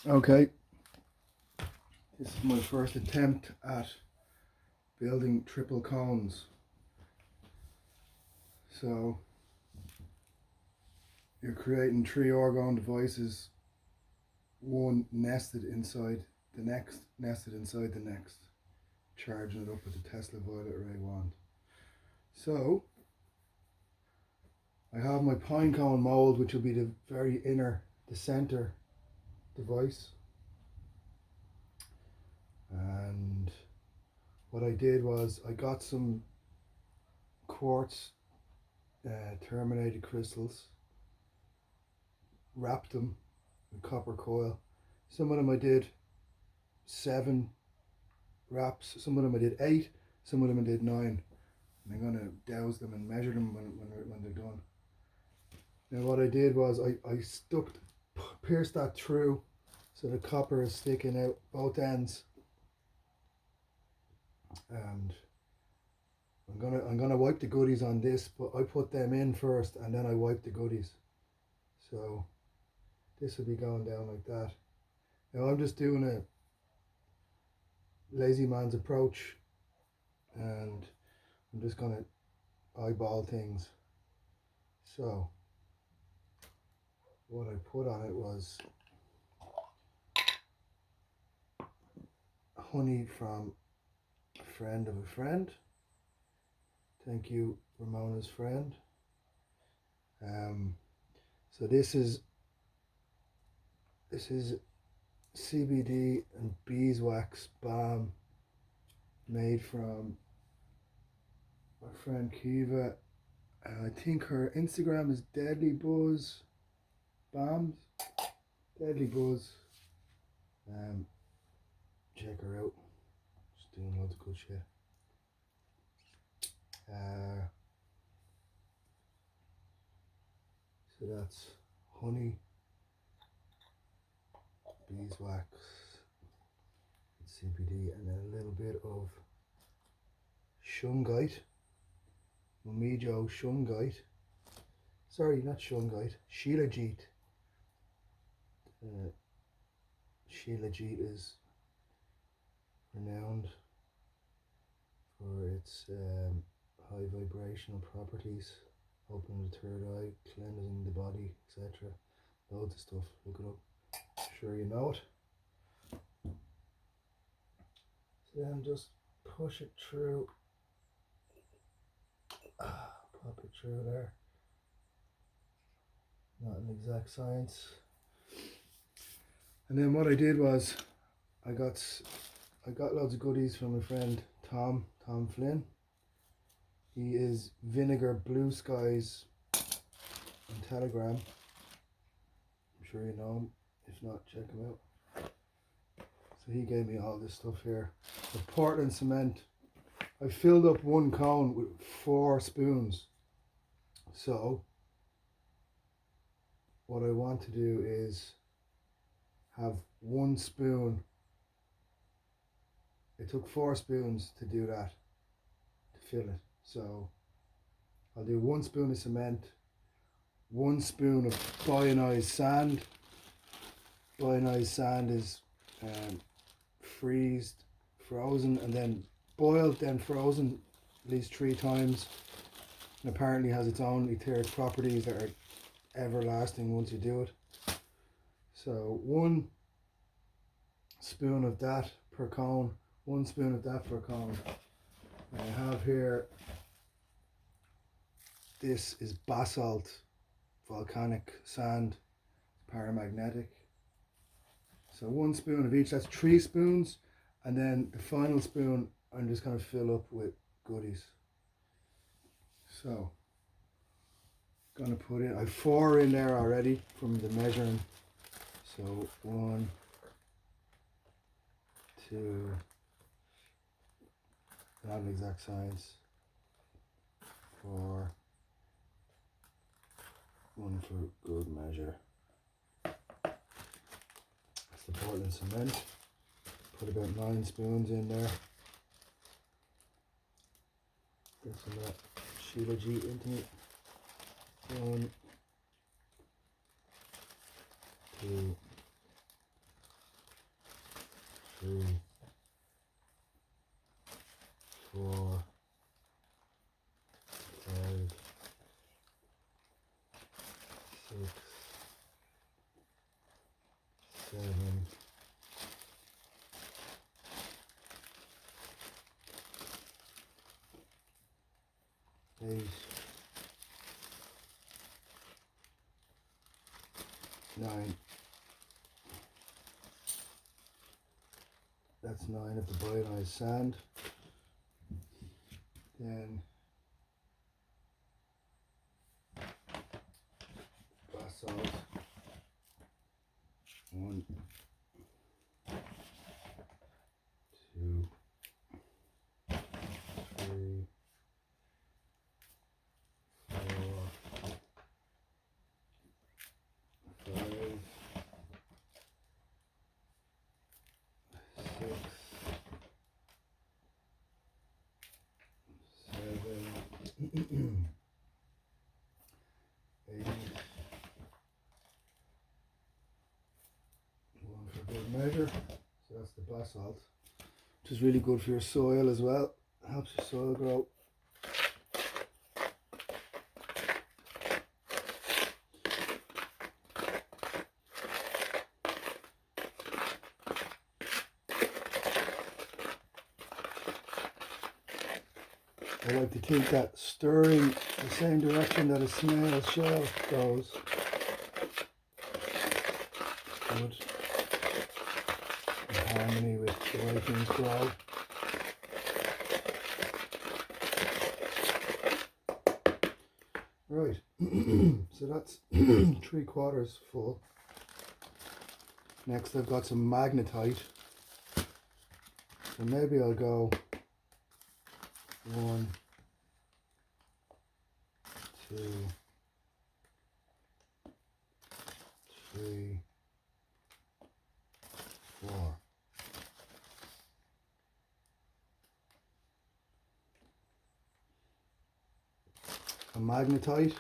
Okay, this is my first attempt at building triple cones. So you're creating three orgone devices, one nested inside the next, charging it up with the Tesla violet ray wand. So I have my pinecone mold, which will be the very inner, the center device. And what I did was I got some quartz terminated crystals, wrapped them with copper coil. Some of them I did 7 wraps, some of them I did 8, some of them I did 9. And I'm going to douse them and measure them when they're done. Now what I did was I pierced that through so the copper is sticking out both ends. And I'm gonna wipe the goodies on this, but I put them in first and then I wipe the goodies. So this will be going down like that. Now I'm just doing a lazy man's approach, and I'm just gonna eyeball things. So what I put on it was honey from a friend of a friend. Thank you, Ramona's friend. So this is CBD and beeswax balm made from my friend Kiva. I think her Instagram is Deadly Buzz Balms. Deadly Buzz. Check her out. She's doing loads of good shit. So that's honey, beeswax, CBD, and then a little bit of shungite, Momijo shungite. Sorry, not shungite, shilajit. Shilajit is renowned for its high vibrational properties, opening the third eye, cleansing the body, etc. Loads of stuff. Look it up. I'm sure you know it. So then just push it through. Pop it through there. Not an exact science. And then what I did was I got loads of goodies from my friend Tom Flynn. He is Vinegar Blue Skies on Telegram. I'm sure you know him. If not, check him out. So he gave me all this stuff here. The Portland cement. I filled up one cone with 4 spoons. So what I want to do is have 1 spoon. It took 4 spoons to do that, to fill it. So I'll do 1 spoon of cement, 1 spoon of bionized sand. Bionized sand is frozen, and then boiled, then frozen at least 3 times. And apparently has its own etheric properties that are everlasting once you do it. So 1 spoon of that per cone, 1 spoon of that per cone. I have here, this is basalt, volcanic sand, paramagnetic. So 1 spoon of each, that's 3 spoons. And then the final spoon, I'm just going to fill up with goodies. So, going to put in, I have 4 in there already from the measuring. So 1, 2, not an exact science, 4, 1 for good measure. That's the Portland cement. Put about 9 spoons in there. Get some of that shilajit into it. 1, 2, 3, 4, 5, 6, 7, 8, 9. That's 9 of the bionized sand. Then basalt. 1, 2, 3, 4, 5, 6, 7, 8. One for good measure. So that's the basalt, which is really good for your soil as well. Helps your soil grow. I like to think that stirring the same direction that a snail's shell goes good, in harmony with the way things grow. Right, so that's 3/4 full. Next I've got some magnetite, so maybe I'll go 1, 2, 3, 4. A magnetite,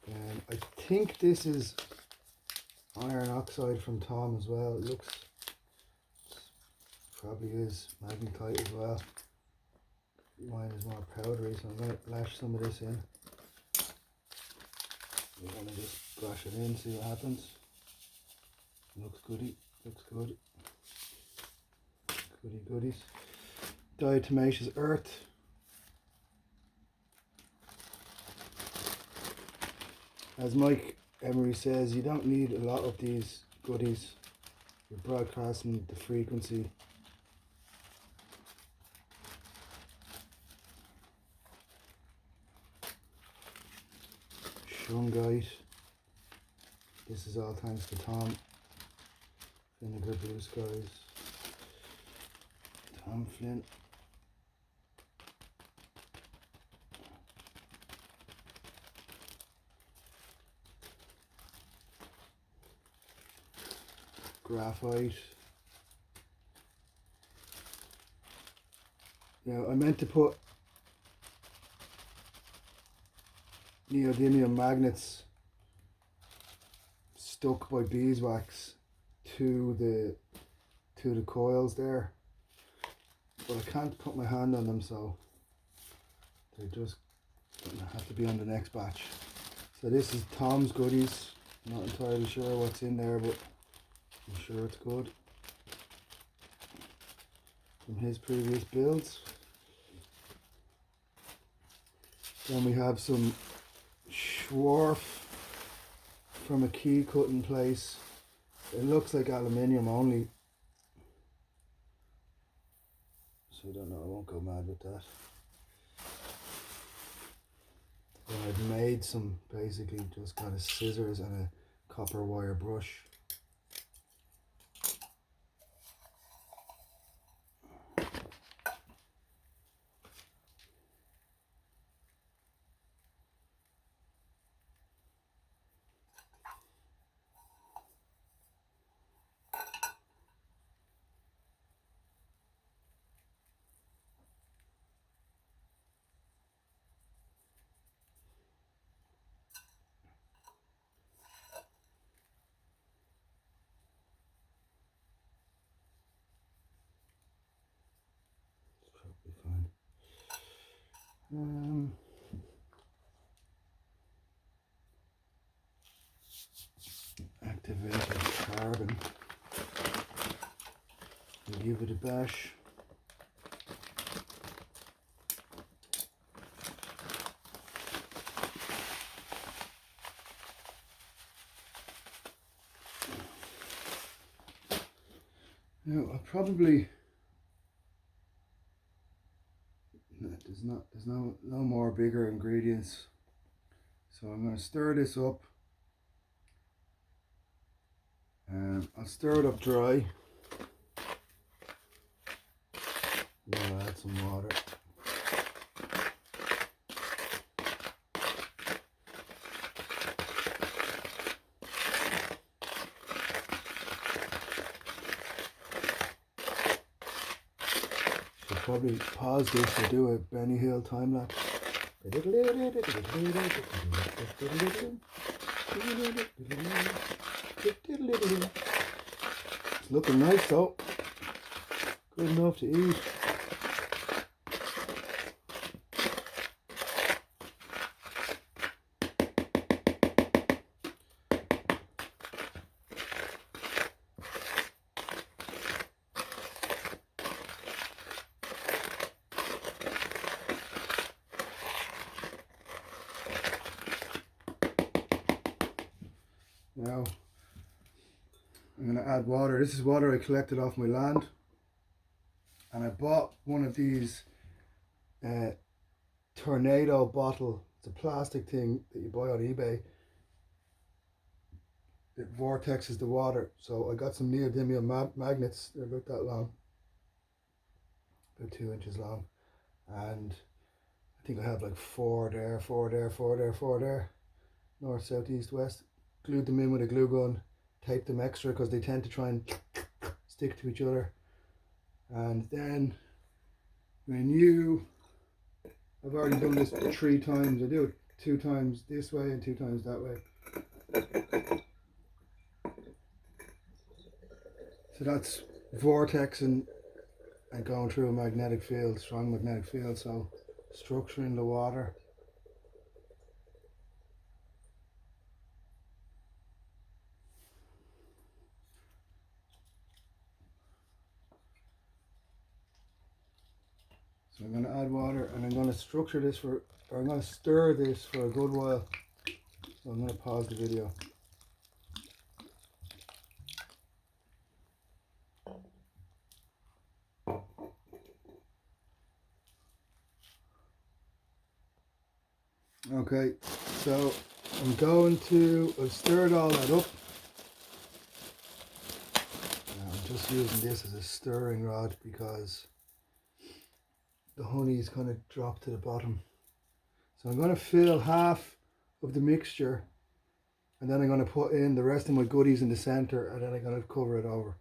and I think this is iron oxide from Tom as well. It looks, probably is magnetite as well. Mine is more powdery, so I'm going to lash some of this in. We're going to just brush it in, see what happens. Looks goody, looks good. Goody goodies. Diatomaceous earth. As Mike Emery says, you don't need a lot of these goodies. You're broadcasting the frequency. Shungite. This is all thanks to Tom. Vinegar Blue Skies. Tom Flynn. Graphite. Now I meant to put neodymium magnets stuck by beeswax to the coils there, but I can't put my hand on them, so they just have to be on the next batch. So this is Tom's goodies. I'm not entirely sure what's in there, but I'm sure it's good from his previous builds. Then we have some Schwarf from a key cutting place. It looks like aluminium only, so I don't know, I won't go mad with that. Then I've made some, basically just got a scissors and a copper wire brush. Activated carbon. We'll give it a bash. Now I'll probably there's no more bigger ingredients, so I'm going to stir this up. I'll stir it up dry. I'll add some water. Should probably pause this to do a Benny Hill time lapse. It's looking nice though. Good enough to eat. Now I'm going to add water. This is water I collected off my land, and I bought one of these tornado bottle. It's a plastic thing that you buy on eBay. It vortexes the water. So I got some neodymium magnets. They're about that long, about 2 inches long, and I think I have like 4 there, 4 there, 4 there, 4 there, north, south, east, west. Glued them in with a glue gun, taped them extra because they tend to try and stick to each other. And then when I've already done this 3 times. I do it 2 times this way and 2 times that way. So that's vortexing and going through a magnetic field, strong magnetic field, so structuring the water. So I'm going to add water, and I'm going to structure this I'm going to stir this for a good while. So I'm going to pause the video. Okay, so I've stirred all that up. Now I'm just using this as a stirring rod because the honey's kind of dropped to the bottom. So I'm going to fill half of the mixture, and then I'm going to put in the rest of my goodies in the center, and then I'm going to cover it over.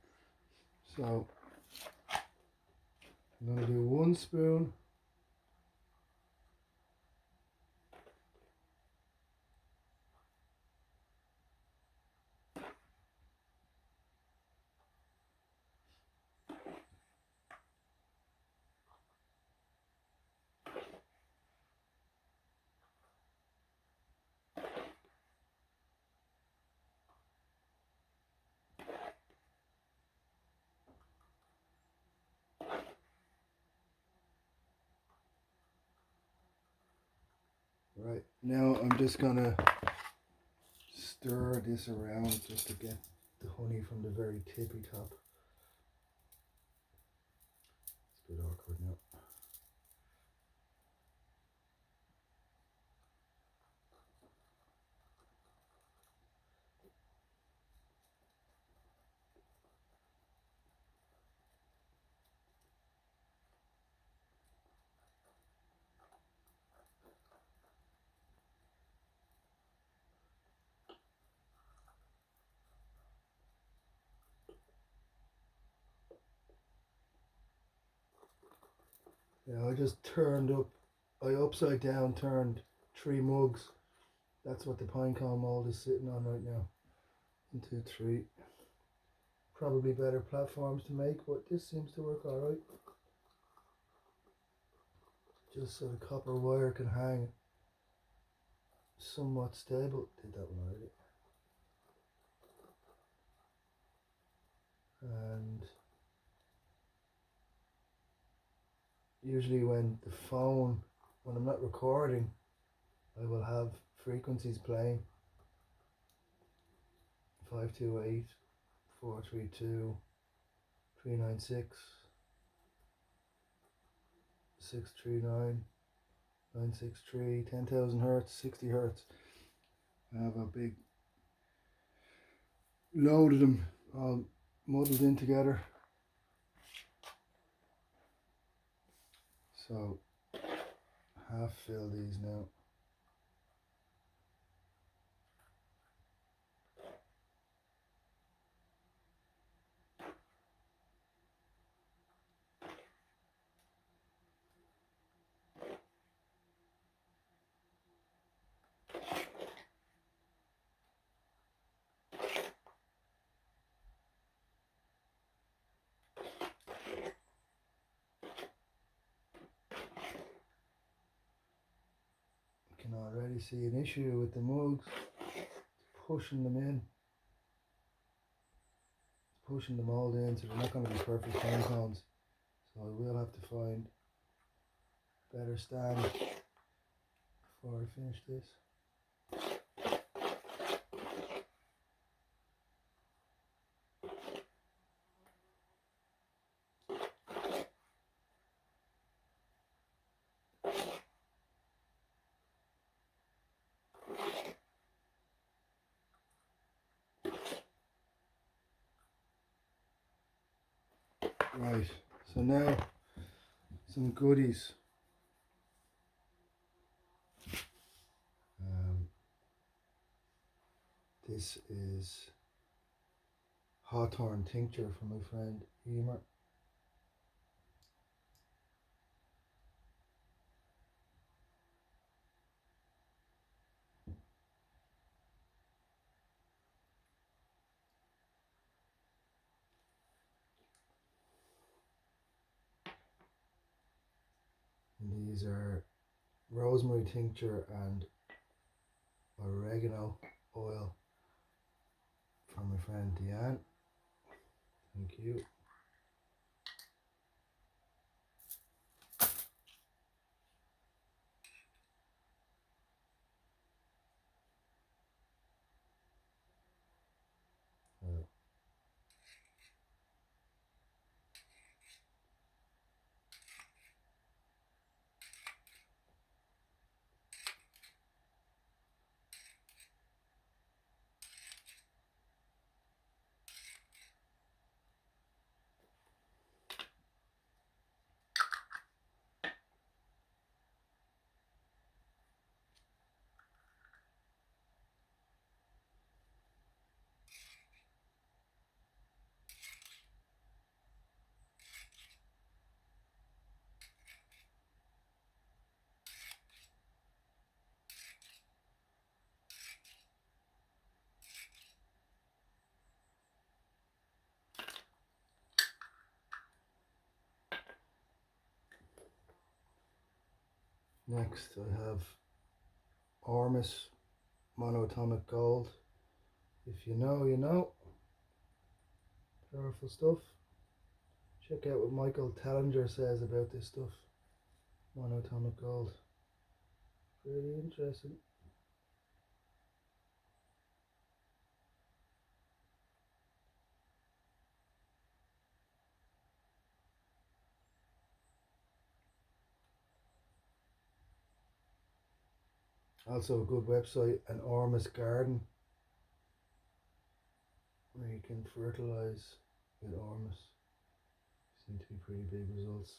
So I'm going to do 1 spoon. Right, now I'm just gonna stir this around just to get the honey from the very tippy top. It's a bit awkward now. Yeah, I upside down turned 3 mugs. That's what the pinecone mold is sitting on right now. 1, 2, 3. Probably better platforms to make, but this seems to work alright. just so the copper wire can hang somewhat stable. Did that one already. And usually when I'm not recording, I will have frequencies playing. 528, 432, 396, 639, 963, 10,000 hertz, 60 hertz. I have a big load of them all muddled in together. So half fill these now. I can already see an issue with the mugs. It's pushing them in. It's pushing the mold in, so they're not going to be perfect pinecones. So I will have to find a better stand before I finish this. Right, so now some goodies. This is hawthorn tincture from my friend Emer. And these are rosemary tincture and oregano oil from my friend Deanne. Thank you. Next I have Ormus Monoatomic Gold. If you know, you know. Powerful stuff. Check out what Michael Tellinger says about this stuff. Monoatomic gold. Really interesting. Also a good website, an Ormus Garden, where you can fertilize with Ormus. Seem to be pretty big results.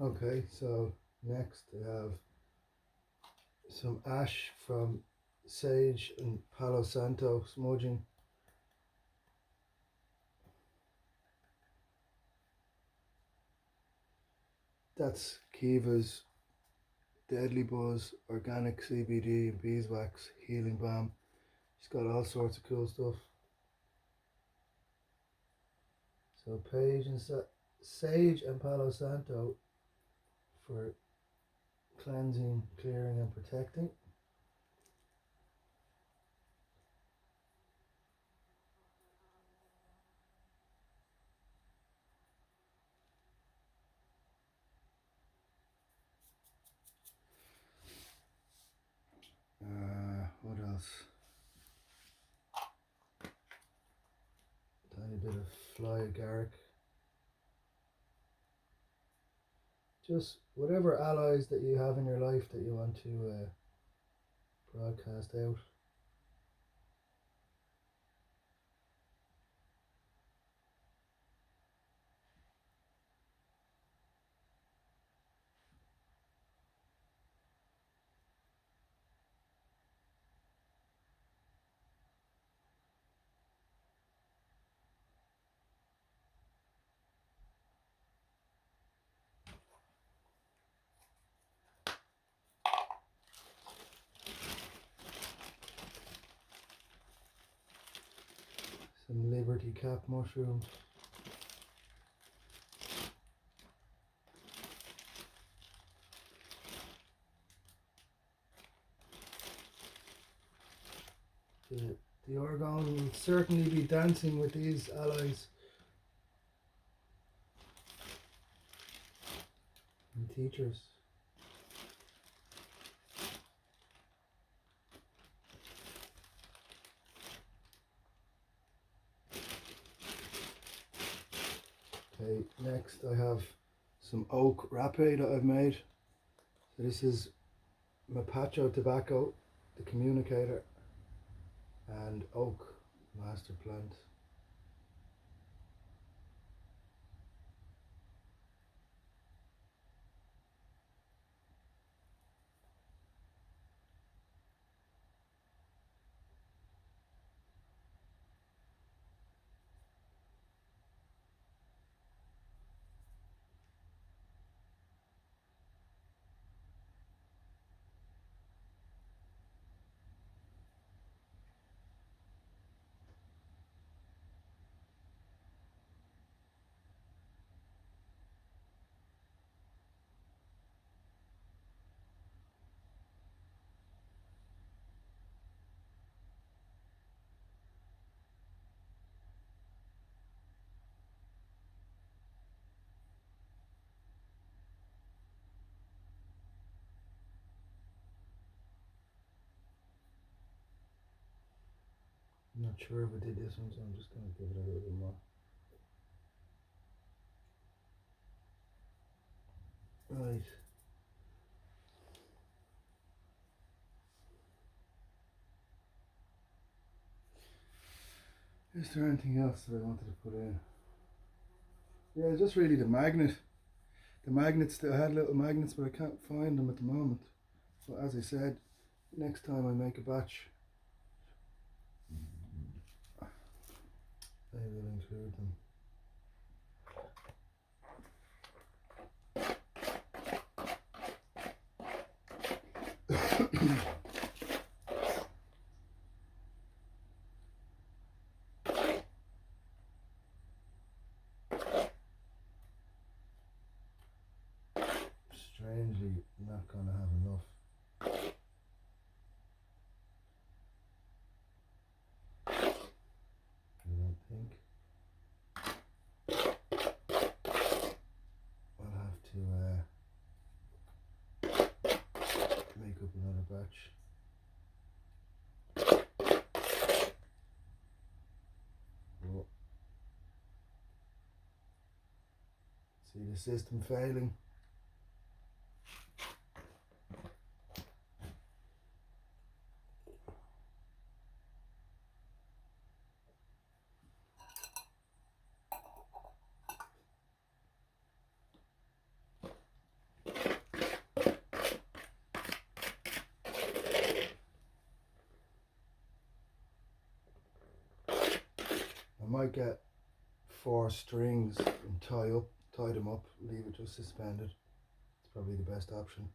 Okay, so next I have some ash from sage and Palo Santo smudging. That's Kiva's Deadly Buzz Organic CBD and Beeswax Healing Balm. She's got all sorts of cool stuff. So sage and Palo Santo for cleansing, clearing and protecting. What else? Tiny bit of fly agaric. Just whatever allies that you have in your life that you want to broadcast out. Some Liberty Cap mushrooms. The orgone will certainly be dancing with these allies and teachers. Okay, next I have some oak rapé that I've made. So this is Mapacho tobacco, the communicator, and oak, master plant. I'm not sure if I did this one, so I'm just going to give it a little bit more. Right. Is there anything else that I wanted to put in? Yeah, just really the magnet. The magnets, I had little magnets, but I can't find them at the moment. But as I said, next time I make a batch, I will include them. Strangely, not gonna have enough. I don't think. I'll have to make up another batch. Oh. See the system failing. I might get 4 strings and tie them up, leave it just suspended. It's probably the best option.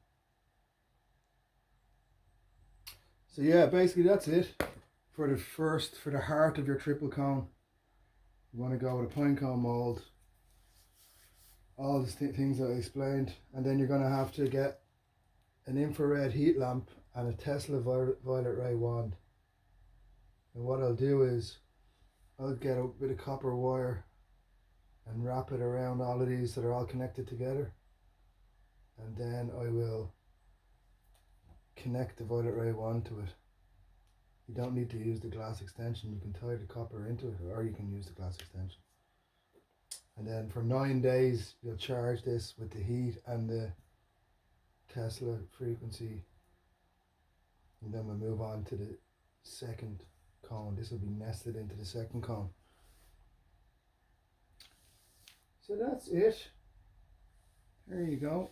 So yeah, basically that's it for the heart of your triple cone. You want to go with a pinecone mold, all the things that I explained, and then you're going to have to get an infrared heat lamp and a Tesla violet ray wand. And what I'll do is I'll get a bit of copper wire and wrap it around all of these so they're all connected together, and then I will connect the violet ray wand to it. You don't need to use the glass extension, you can tie the copper into it, or you can use the glass extension. And then for 9 days you'll charge this with the heat and the Tesla frequency, and then we'll move on to the second cone. This will be nested into the second cone. So that's it. There you go.